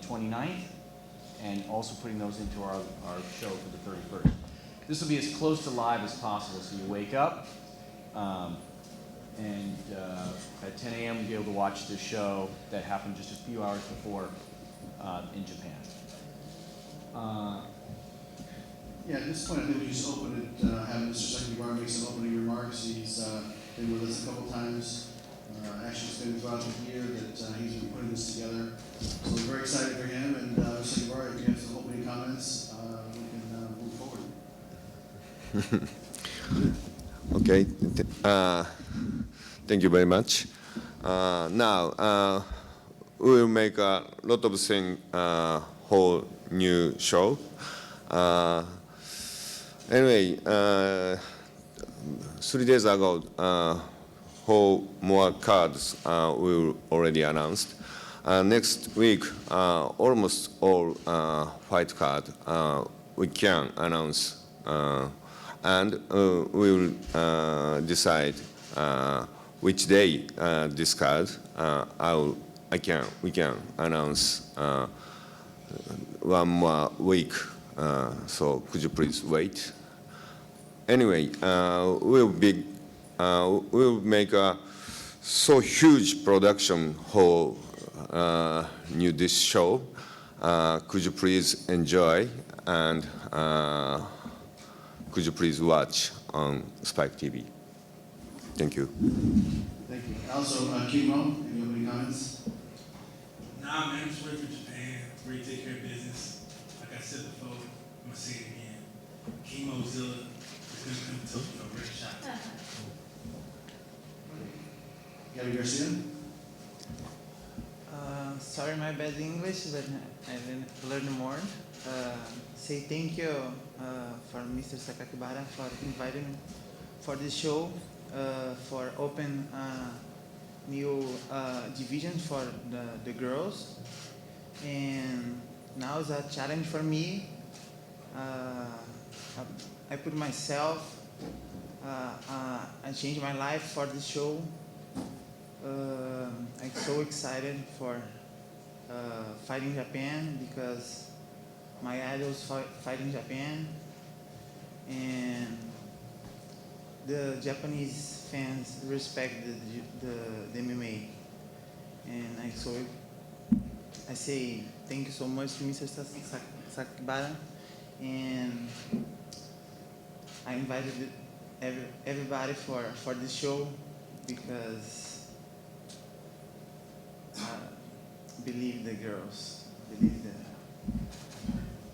29th, and also putting those into our show for the 31st. This will be as close to live as possible, so you wake up, and at 10 a.m. you'll be able to watch the show that happened just a few hours before in Japan. Yeah, at this point, I think we just open it, have Mr. Sakakibara make some opening remarks. He's been with us a couple times. Actually, it's been throughout the year that he's been putting this together. So we're very excited for him. And Mr. Sakakibara, if you have some opening comments, we can move forward. Okay. Thank you very much. Now, we will make a lot of things whole new show. Anyway, 3 days ago, 4 more cards we already announced. Next week, almost all fight card we can announce, and we will decide which day this card we can announce 1 more week. So could you please wait? Anyway, we'll make a so huge production whole new this show. Could you please enjoy, and could you please watch on Spike TV? Thank you. Thank you. Also, Kimbo, any opening comments? Nah, man, I'm just ready for Japan. Ready to take care of business. Like I said before, I'm gonna say it again. Chemozilla is gonna come to Tokyo for a red shot. Gabby Garcia? Sorry, my bad English, but I didn't learn more. Say thank you for Mr. Sakakibara for inviting me for this show, for open new division for the girls. And now it's a challenge for me. I put myself, I changed my life for this show. I'm so excited for fighting Japan because my idols fight in Japan, and the Japanese fans respect the MMA. And I say thank you so much to Mr. Sakakibara, and I invited everybody for this show because believe the girls, believe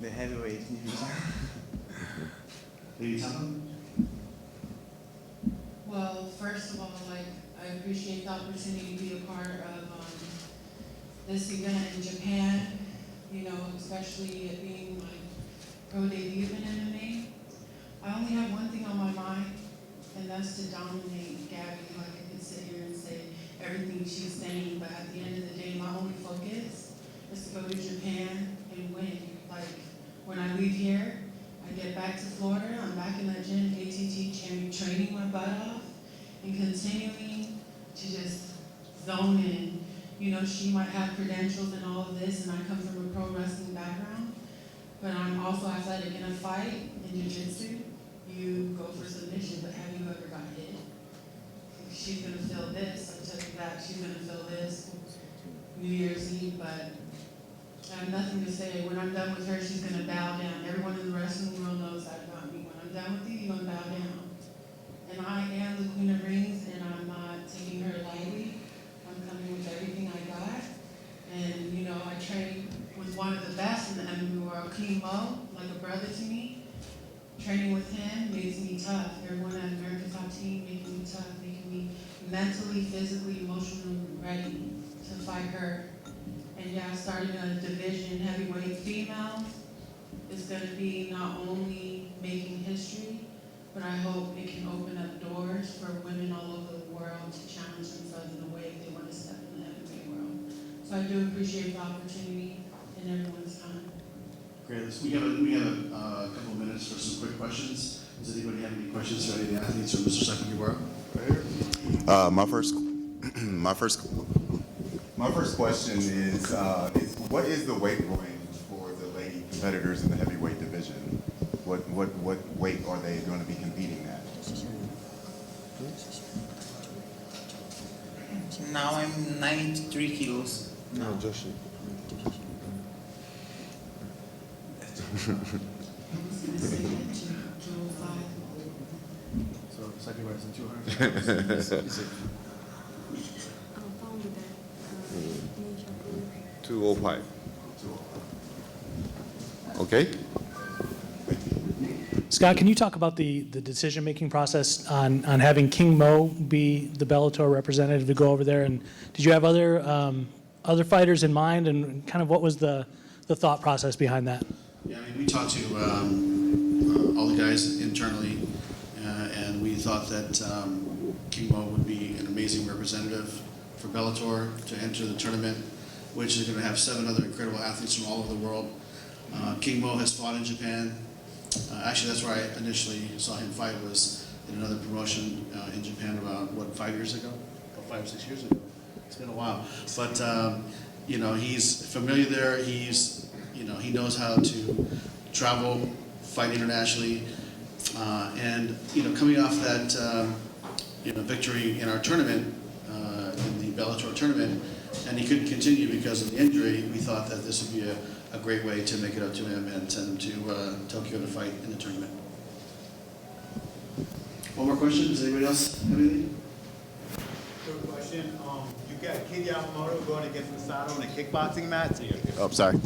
the heavyweight division. Lady Tom? Well, first of all, I appreciate the opportunity to be a part of this event in Japan, you know, especially it being my pro debut in MMA. I only have one thing on my mind, and that's to dominate Gabby. Like, I could sit here and say everything she's saying, but at the end of the day, my only focus is to go to Japan and win. Like, when I leave here, I get back to Florida, I'm back in that gym, ATT, training my butt off, and continuing to just zone in. You know, she might have credentials and all of this, and I come from a pro wrestling background, but I'm also athletic. In a fight, in jiu-jitsu, you go for submission, but have you ever got hit? She's gonna feel this, I tell you that, she's gonna feel this New Year's Eve, but I have nothing to say. When I'm done with her, she's gonna bow down. Everyone in the wrestling world knows that about me. When I'm done with you, you're gonna bow down. And I am the Queen of Rings, and I'm not taking her lightly. I'm coming with everything I got. And, you know, I train with one of the best in the MMA world, King Mo, like a brother to me. Training with him makes me tough. Everyone at America's Top Team making me tough, making me mentally, physically, emotionally ready to fight her. And yeah, starting a division, heavyweight female, is going to be not only making history, but I hope it can open up doors for women all over the world to challenge themselves in a way if they want to step in the MMA world. So I do appreciate the opportunity and everyone's time. Great. We have a couple of minutes for some quick questions. Does anybody have any questions for any of the athletes or Mr. Sakakibara? Right here. My first question is What is the weight range for the lady competitors in the heavyweight division? What weight are they going to be competing at? Now I'm 93 kilos. No. So second right in 200. Is it 205. Okay? Scott, can you talk about the decision-making process on having King Mo be the Bellator representative to go over there? And did you have other fighters in mind, and kind of what was the thought process behind that? Yeah, I mean, we talked to all the guys internally, and we thought that King Mo would be an amazing representative for Bellator to enter the tournament, which is going to have 7 other incredible athletes from all over the world. King Mo has fought in Japan. Actually, that's where I initially saw him fight, was in another promotion in Japan about, 5 years ago? Or 5 or 6 years ago. It's been a while. But, you know, he's familiar there. He's, you know, he knows how to travel, fight internationally. And, you know, coming off that, you know, victory in our tournament, in the Bellator tournament, and he couldn't continue because of the injury, we thought that this would be a great way to make it up to him and send him to Tokyo to fight in the tournament. One more question? Does anybody else have anything? Quick question. You got Kid Yamamoto going against Masato in a kickboxing match. Oh, sorry.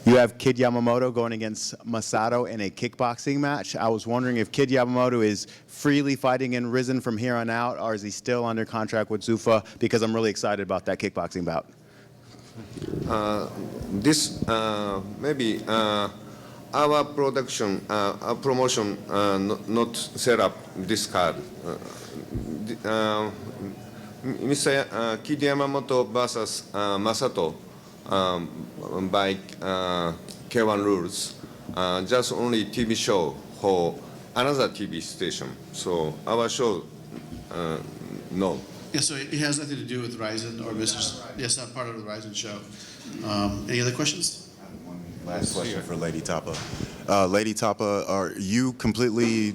You have Kid Yamamoto going against Masato in a kickboxing match. I was wondering if Kid Yamamoto is freely fighting in Rizin from here on out, or is he still under contract with Zuffa? Because I'm really excited about that kickboxing bout. This maybe our production, our promotion not set up this card. Mr. Kid Yamamoto versus Masato by K1 rules, just only TV show for another TV station. So our show, no. Yeah, so it has nothing to do with Rizin or Mr. Yes, not part of the Rizin show. Any other questions? Last question for Lady Tapa. Lady Tapa, are you completely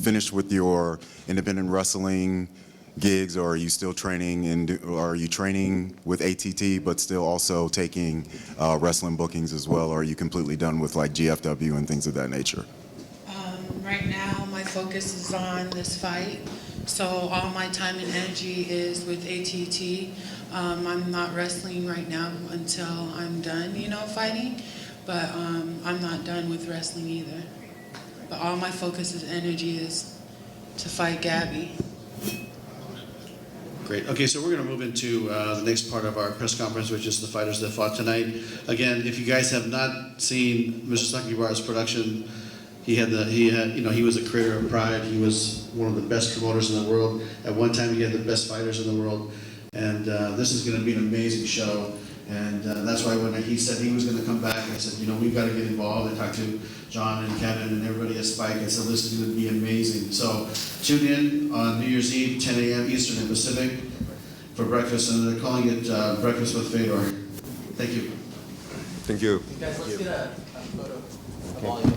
finished with your independent wrestling gigs, or are you still training, and are you training with ATT but still also taking wrestling bookings as well, or are you completely done with GFW and things of that nature? Right now, my focus is on this fight. So all my time and energy is with ATT. I'm not wrestling right now until I'm done, fighting. But I'm not done with wrestling either. But all my focus and energy is to fight Gabby. Great. Okay, so we're going to move into the next part of our press conference, which is the fighters that fought tonight. Again, if you guys have not seen Mr. Sakakibara's production, he was a creator of Pride. He was one of the best promoters in the world. At one time, he had the best fighters in the world. And this is going to be an amazing show. And that's why when he said he was going to come back, I said, we've got to get involved. I talked to John and Kevin and everybody at Spike. I said, this is going to be amazing. So tune in on New Year's Eve, 10 a.m. Eastern and Pacific for breakfast. And they're calling it Breakfast with Fedor. Thank you. Thank you. Guys, let's get a photo of all you.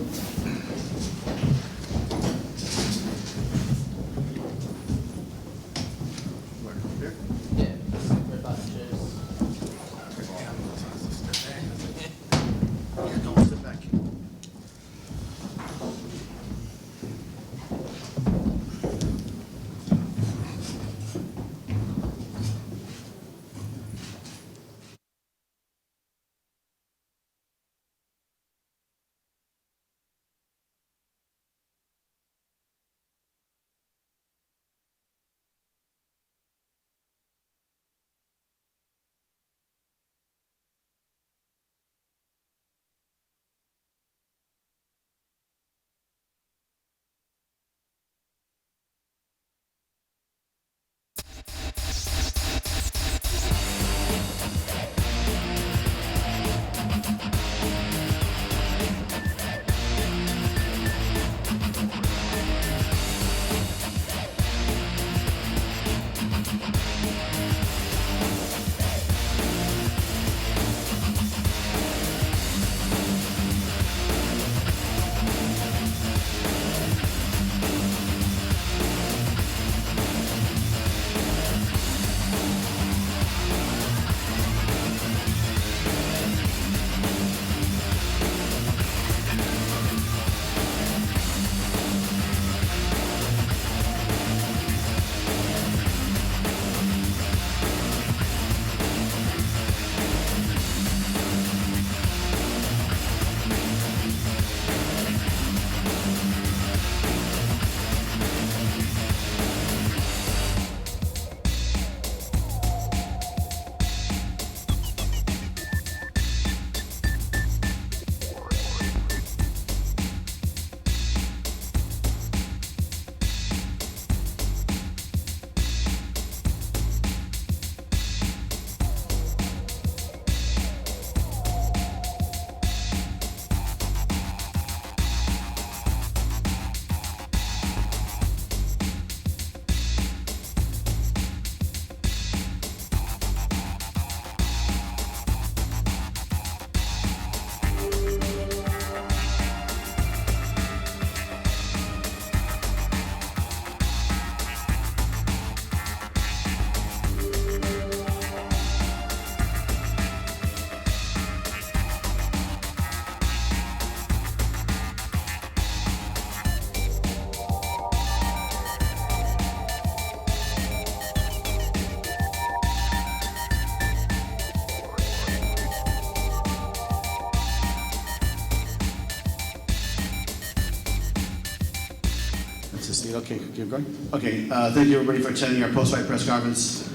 it okay? Keep going? Okay, thank you everybody for attending our post-fight press conference.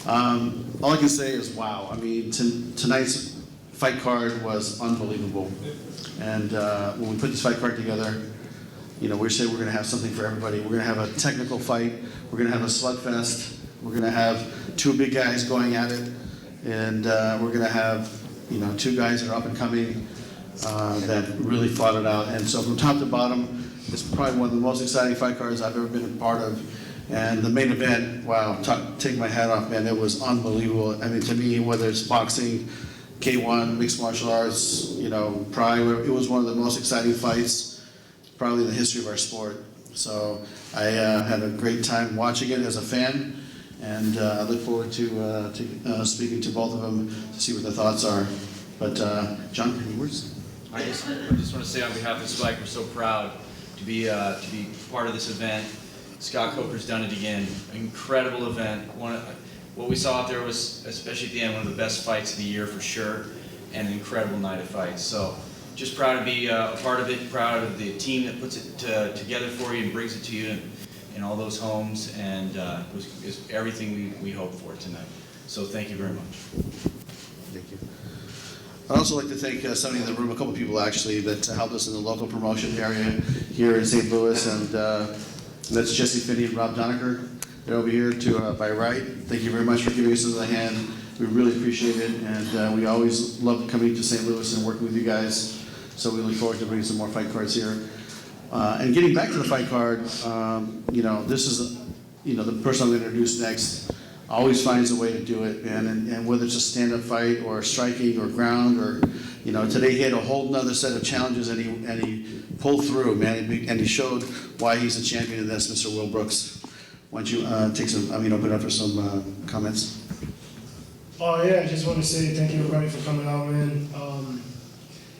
All I can say is wow. I mean, tonight's fight card was unbelievable. And when we put this fight card together, you know, we said we're going to have something for everybody. We're going to have a technical fight. We're going to have a slugfest. We're going to have two big guys going at it. And we're going to have, you know, two guys that are up and coming that really fought it out. And so from top to bottom, it's probably one of the most exciting fight cards I've ever been a part of. And the main event, wow, take my hat off, man, it was unbelievable. I mean, to me, whether it's boxing, K1, mixed martial arts, you know, Pride, it was one of the most exciting fights probably in the history of our sport. So I had a great time watching it as a fan, and I look forward to speaking to both of them to see what their thoughts are. But John, any words? I just want to say on behalf of Spike, we're so proud to be part of this event. Scott Coker's done it again. Incredible event. What we saw out there was, especially at the end, one of the best fights of the year for sure, and an incredible night of fights. So just proud to be a part of it, proud of the team that puts it together for you and brings it to you in all those homes, and it was everything we hoped for tonight. So thank you very much. Thank you. I'd also like to thank somebody in the room, a couple people actually, that helped us in the local promotion area here in St. Louis, and that's Jesse Finney and Rob Donaker. They're over here to my right. Thank you very much for giving us a hand. We really appreciate it, and we always love coming to St. Louis and working with you guys. So we look forward to bringing some more fight cards here. And getting back to the fight card, you know, this is, you know, the person I'm going to introduce next always finds a way to do it, man. And whether it's a stand-up fight or striking or ground, or, you know, today he had a whole nother set of challenges, and he pulled through, man, and he showed why he's a champion in this, Mr. Will Brooks. Why don't you open it up for some comments? Oh yeah, I just want to say thank you everybody for coming out, man.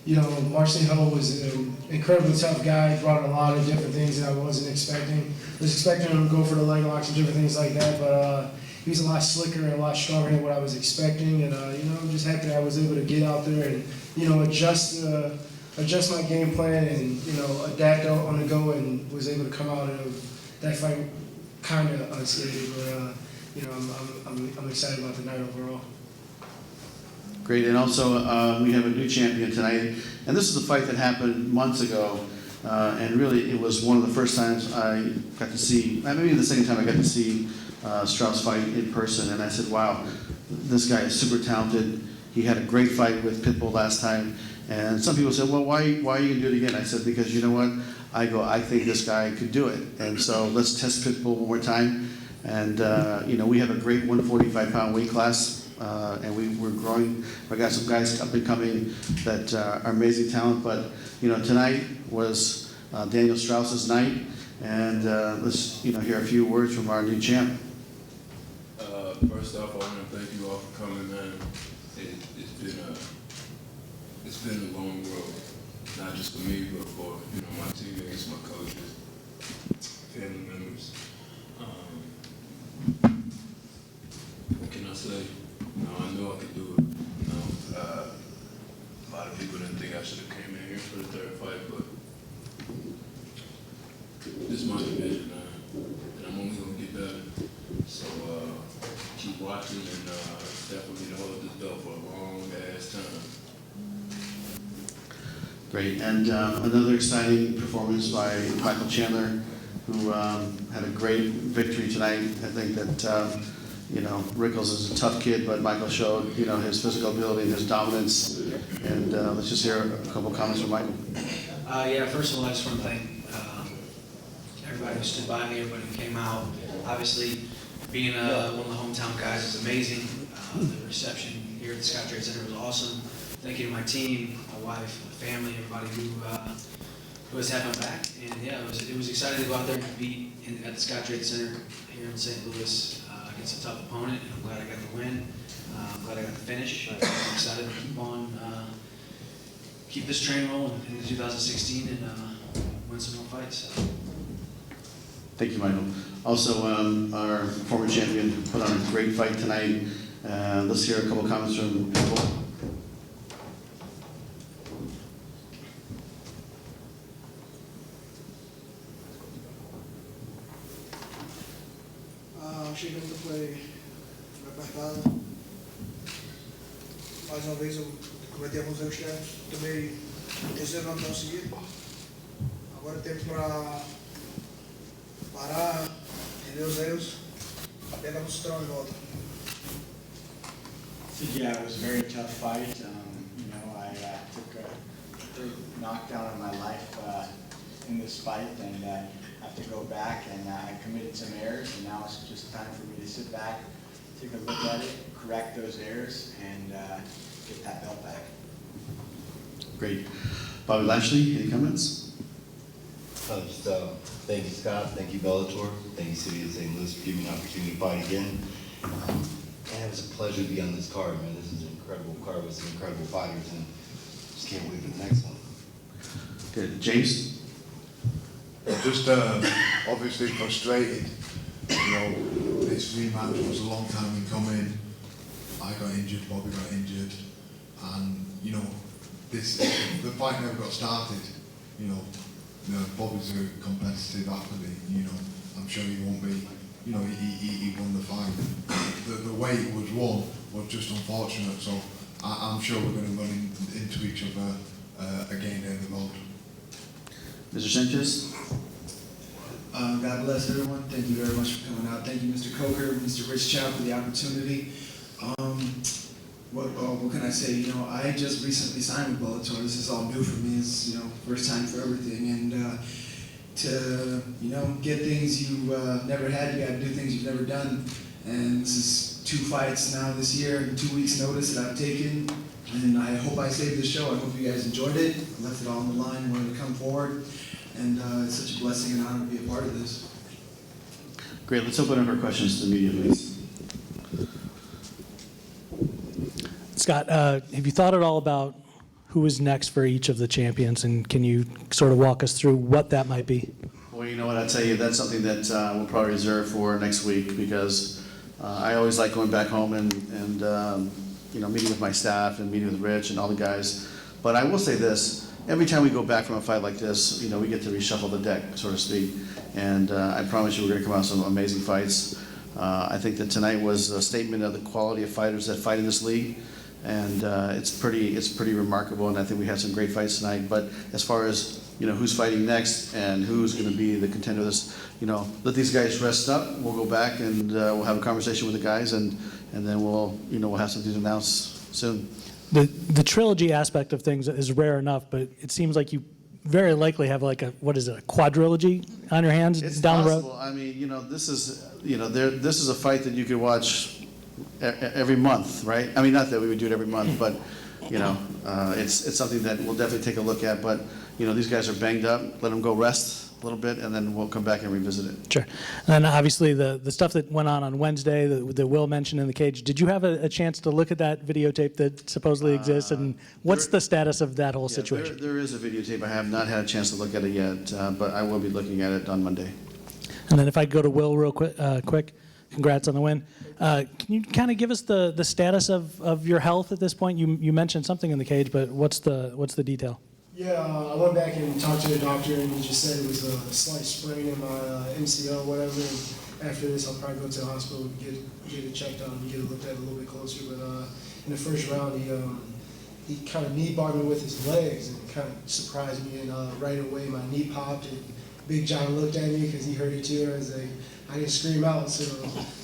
You know, Marcin Ho was an incredibly tough guy, brought a lot of different things that I wasn't expecting. I was expecting him to go for the leg locks and different things like that, but he was a lot slicker and a lot stronger than what I was expecting. And you know, I'm just happy that I was able to get out there and, you know, adjust my game plan and, you know, adapt on the go, and was able to come out of that fight kind of unscathed. But you know, I'm excited about the night overall. Great, and also we have a new champion tonight, and this is a fight that happened months ago, and really it was one of the first times I got to see, maybe the second time I got to see Straus fight in person, and I said, wow, this guy is super talented. He had a great fight with Pitbull last time, and some people said, well, why are you going to do it again? I said, because you know what? I think this guy could do it, and so let's test Pitbull one more time. And you know, we have a great 145-pound weight class, and we're growing. I got some guys up and coming that are amazing talent. But you know, tonight was Daniel Straus's night, and let's hear a few words from our new champ. First off, I want to thank you all for coming, man. It's been a long road, not just for me, but for my teammates, my coaches, family members. What can I say? I know I could do it. A lot of people didn't think I should have came in here for the third fight, but this is my division, and I'm only going to get better. So keep watching, and definitely hold this belt for a long ass time. Great, and another exciting performance by Michael Chandler, who had a great victory tonight. I think that Rickles is a tough kid, but Michael showed his physical ability and his dominance. And let's just hear a couple comments from Michael. Yeah, first of all, I just want to thank everybody who stood by me, everybody who came out. Obviously, being one of the hometown guys is amazing. The reception here at the Scott Trade Center was awesome. Thank you to my team, my wife, my family, everybody who has had my back. And yeah, it was exciting to go out there and compete at the Scott Trade Center here in St. Louis against a tough opponent. And I'm glad I got the win. I'm glad I got the finish. I'm excited to keep this train rolling into 2016 and win some more fights. Thank you, Michael. Also, our former champion put on a great fight tonight. Let's hear a couple comments from Pitbull. chegando foi apertada. Mais uma vez eu cometi alguns erros, tomei o terceiro round seguido. Agora é tempo para parar, entender os erros, pegar no cinturão de volta. So yeah, it was a very tough fight. You know, I took a third knockdown of my life in this fight, and have to go back, and I committed some errors, and now it's just time for me to sit back, take a look at it, correct those errors, and get that belt back. Great. Bobby Lashley, any comments? Just thank you, Scott. Thank you, Bellator. Thank you, City of St. Louis, for giving me an opportunity to fight again. And it was a pleasure to be on this card, man. This is an incredible card with some incredible fighters, and just can't wait for the next one. Good. James? Just obviously frustrated. You know, this rematch was a long time in coming. I got injured, Bobby got injured, and you know, the fight never got started. You know, Bobby's a competitive athlete. You know, I'm sure he won't be. You know, he won the fight. The way it was won was just unfortunate. So I'm sure we're going to run into each other again down the road. Mr. Sanchez? God bless everyone. Thank you very much for coming out. Thank you, Mr. Coker, Mr. Rich Chow, for the opportunity. What can I say? You know, I just recently signed with Bellator. This is all new for me. It's, you know, first time for everything. And to, you know, get things you never had, you got to do things you've never done. And this is 2 fights now this year, and 2 weeks notice that I've taken. And I hope I saved the show. I hope you guys enjoyed it. I left it all on the line, wanted to come forward. And it's such a blessing and honor to be a part of this. Great. Let's open up our questions to the media, please. Scott, have you thought at all about who is next for each of the champions, and can you sort of walk us through what that might be? Well, you know what, I'll tell you, that's something that we'll probably reserve for next week, because I always like going back home and you know, meeting with my staff and meeting with Rich and all the guys. But I will say this, every time we go back from a fight like this, you know, we get to reshuffle the deck, so to speak. And I promise you we're going to come out with some amazing fights. I think that tonight was a statement of the quality of fighters that fight in this league. And it's pretty remarkable, and I think we had some great fights tonight. But as far as, you know, who's fighting next and who's going to be the contender of this, you know, let these guys rest up. We'll go back and we'll have a conversation with the guys, and then we'll have something to announce soon. The trilogy aspect of things is rare enough, but it seems like you very likely have like a quadrilogy on your hands down the road. Possible. I mean, you know, this is a fight that you could watch every month, right? I mean, not that we would do it every month, but you know, it's something that we'll definitely take a look at. But you know, these guys are banged up. Let them go rest a little bit, and then we'll come back and revisit it. Sure. And then obviously the stuff that went on Wednesday that Will mentioned in the cage. Did you have a chance to look at that videotape that supposedly exists, and what's the status of that whole situation? There is a videotape. I have not had a chance to look at it yet, but I will be looking at it on Monday. And then if I go to Will real quick, congrats on the win. Can you kind of give us the status of your health at this point? You mentioned something in the cage, but what's the detail? Yeah, I went back and talked to the doctor, and he just said it was a slight sprain in my MCL, whatever. And after this, I'll probably go to the hospital and get it checked out and get it looked at a little bit closer. But in the first round, he kind of knee barred me with his legs, and kind of surprised me. And right away, my knee popped, and Big John looked at me because he heard it too. And I didn't scream out, so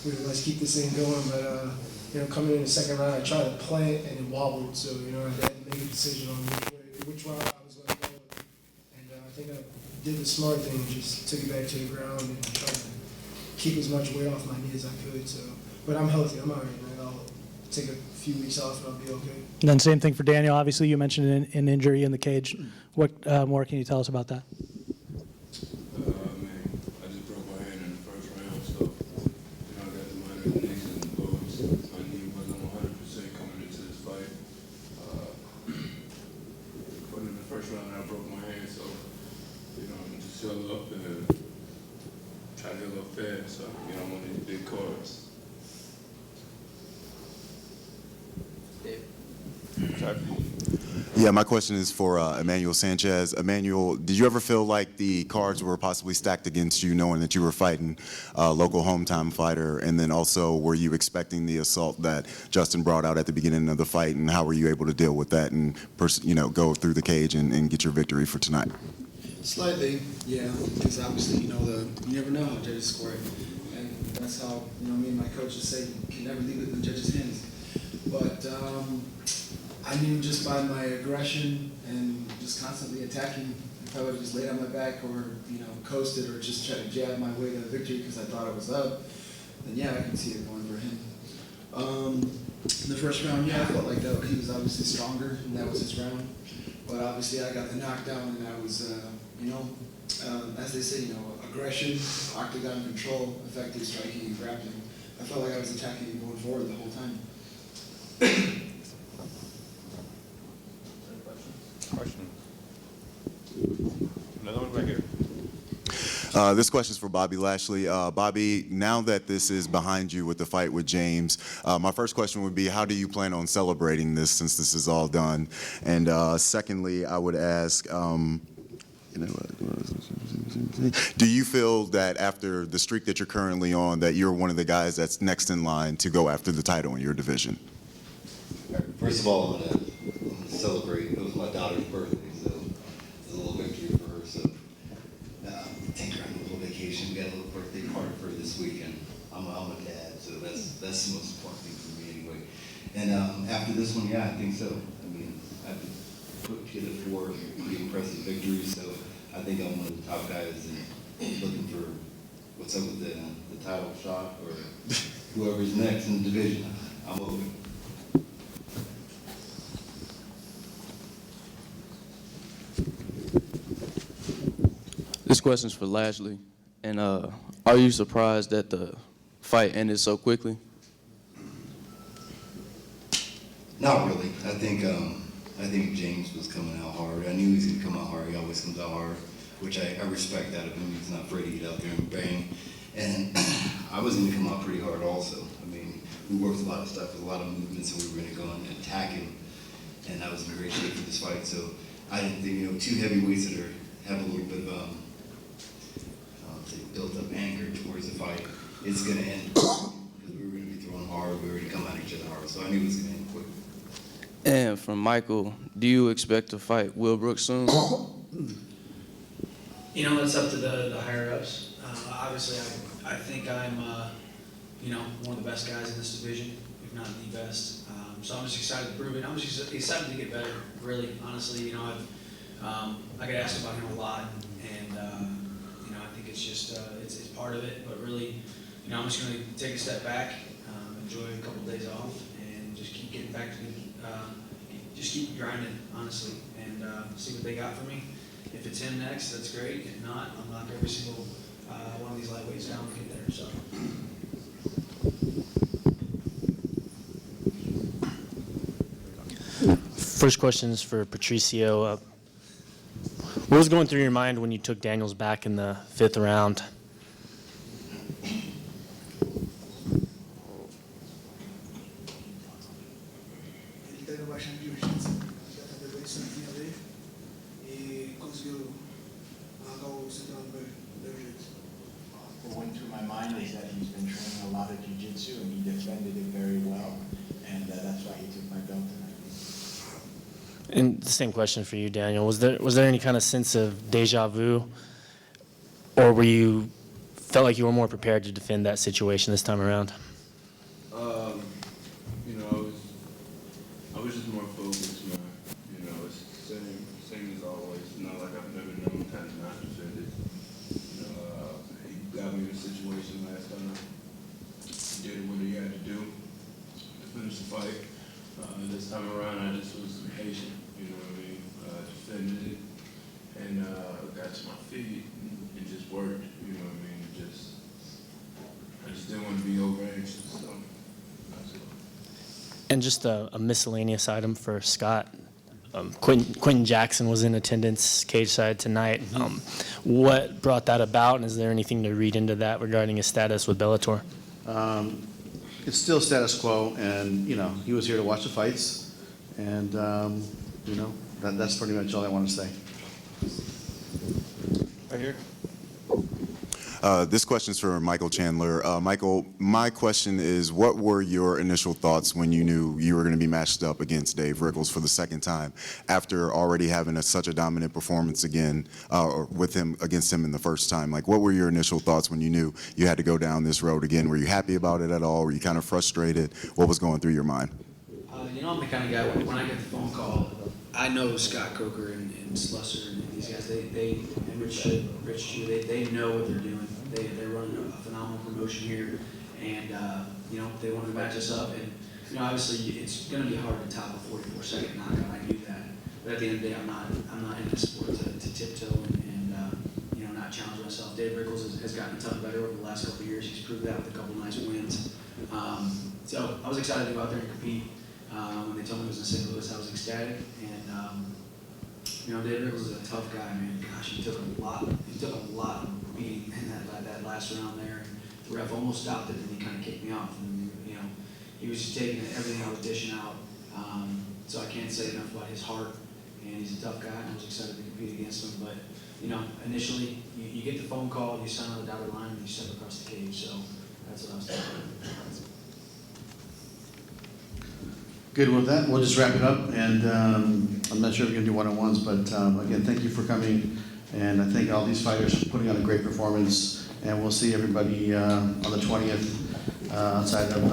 we were, let's keep this thing going. But you know, coming in the second round, I tried to plant and it wobbled. So you know, I had to make a decision on which round I was going to go with. And I think I did the smart thing, just took it back to the ground and tried to keep as much weight off my knee as I could. So, but I'm healthy. I'm all right, man. I'll take a few weeks off and I'll be okay. And then same thing for Daniel. Obviously, you mentioned an injury in the cage. What more can you tell us about that? I just broke my hand in the first round, so you know, I got the minor nicks and bones. My knee wasn't 100% coming into this fight. But in the first round, I broke my hand, so you know, I'm just heal up and try to heal up fast. So you know, I'm on these big cards. Yeah, my question is for Emmanuel Sanchez. Emmanuel, did you ever feel like the cards were possibly stacked against you, knowing that you were fighting a local hometown fighter? And then also, were you expecting the assault that Justin brought out at the beginning of the fight, and how were you able to deal with that and go through the cage and get your victory for tonight? Slightly, yeah, because obviously, you never know how judges score it. And that's how, me and my coaches say you can never leave it in the judges' hands. But I knew just by my aggression and just constantly attacking, if I would have just laid on my back or, coasted or just tried to jab my way to victory because I thought I was up, then yeah, I can see it going for him. In the first round, yeah, I felt like that he was obviously stronger and that was his round. But obviously I got the knockdown and I was, as they say, aggression, octagon control, effective striking and grappling. I felt like I was attacking and going forward the whole time. Question. Another one right here. This question is for Bobby Lashley. Bobby, now that this is behind you with the fight with James, my first question would be, how do you plan on celebrating this since this is all done? And secondly, I would ask, do you feel that after the streak that you're currently on, that you're one of the guys that's next in line to go after the title in your division? First of all, I'm gonna celebrate. It was my daughter's birthday, so it's a little victory for her. So take her on a little vacation. We got a little birthday party for her this weekend. I'm a dad, so that's the most important thing for me anyway. And after this one, yeah, I think so. I mean, I've put together 4 pretty impressive victories, so I think I'm one of the top guys and looking for what's up with the title shot or whoever's next in the division. I'm open. This question's for Lashley. And are you surprised that the fight ended so quickly? Not really. I think James was coming out hard. I knew he was going to come out hard. He always comes out hard, which I respect out of him. He's not afraid to get out there and bang. And I was going to come out pretty hard also. I mean, we worked a lot of stuff with a lot of movements, and we were going to go and attack him. And I was in great shape for this fight. So I didn't think, 2 heavyweights that have a little bit of built up anger towards the fight, it's going to end because we were going to be throwing hard. We were going to come at each other hard. So I knew it was going to end quick. And from Michael, do you expect to fight Will Brooks soon? That's up to the higher-ups. Obviously, I think I'm, one of the best guys in this division, if not the best. So I'm just excited to prove it. I'm just excited to get better, really, honestly. I get asked about him a lot, and, I think it's just, it's part of it. But really, I'm just going to take a step back, enjoy a couple of days off, and just keep getting back to just keep grinding, honestly, and see what they got for me. If it's him next, that's great. If not, I'll knock every single one of these lightweights down and get there. So. First question is for Patricio. What was going through your mind when you took Daniels back in the 5th round? What went through my mind is that he's been training a lot of jiu-jitsu and he defended it very well, and that's why he took my belt tonight. And the same question for you, Daniel. Was there any kind of sense of deja vu, or felt like you were more prepared to defend that situation this time around? I was just more focused, man. It's the same as always. Not like I've never known how to not defend it. He got me in a situation last time. He did what he had to do to finish the fight. This time around, I just was patient. Defended it and got to my feet and just worked. I just didn't want to be over anxious. So that's it. And just a miscellaneous item for Scott. Quentin Jackson was in attendance cage side tonight. What brought that about, and is there anything to read into that regarding his status with Bellator? It's still status quo, and he was here to watch the fights, and that's pretty much all I want to say. Right here. This question's for Michael Chandler. Michael, my question is, what were your initial thoughts when you knew you were going to be matched up against Dave Rickles for the second time, after already having such a dominant performance again against him in the first time? Like, what were your initial thoughts when you knew you had to go down this road again? Were you happy about it at all? Were you kind of frustrated? What was going through your mind? You know, I'm the kind of guy, when I get the phone call, I know Scott Coker and Slusser and these guys, and Rich Chu, they know what they're doing. They're running a phenomenal promotion here, and you know, they want to match us up. And you know, obviously, it's going to be hard to top a 44-second knockout. I knew that, but at the end of the day, I'm not in this sport to tiptoe and you know, not challenge myself. Dave Rickles has gotten a ton better over the last couple of years. He's proved that with a couple nice wins. So I was excited to go out there and compete. When they told me it was in St. Louis, I was ecstatic. And you know, Dave Rickles is a tough guy, man. Gosh, he took a lot of beating in that last round there. The ref almost stopped it, and he kind of kicked me off. And you know, he was just taking everything I was dishing out. So I can't say enough about his heart. And he's a tough guy, and I was excited to compete against him. But you know, initially, you get the phone call, you sign on the dotted line, and you step across the cage. So that's what I was thinking. Good, with that, we'll just wrap it up, and I'm not sure if we're going to do one-on-ones, but again, thank you for coming, and I thank all these fighters for putting on a great performance, and we'll see everybody on the 20th outside of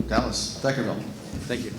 Dallas, Thackerville. Thank you.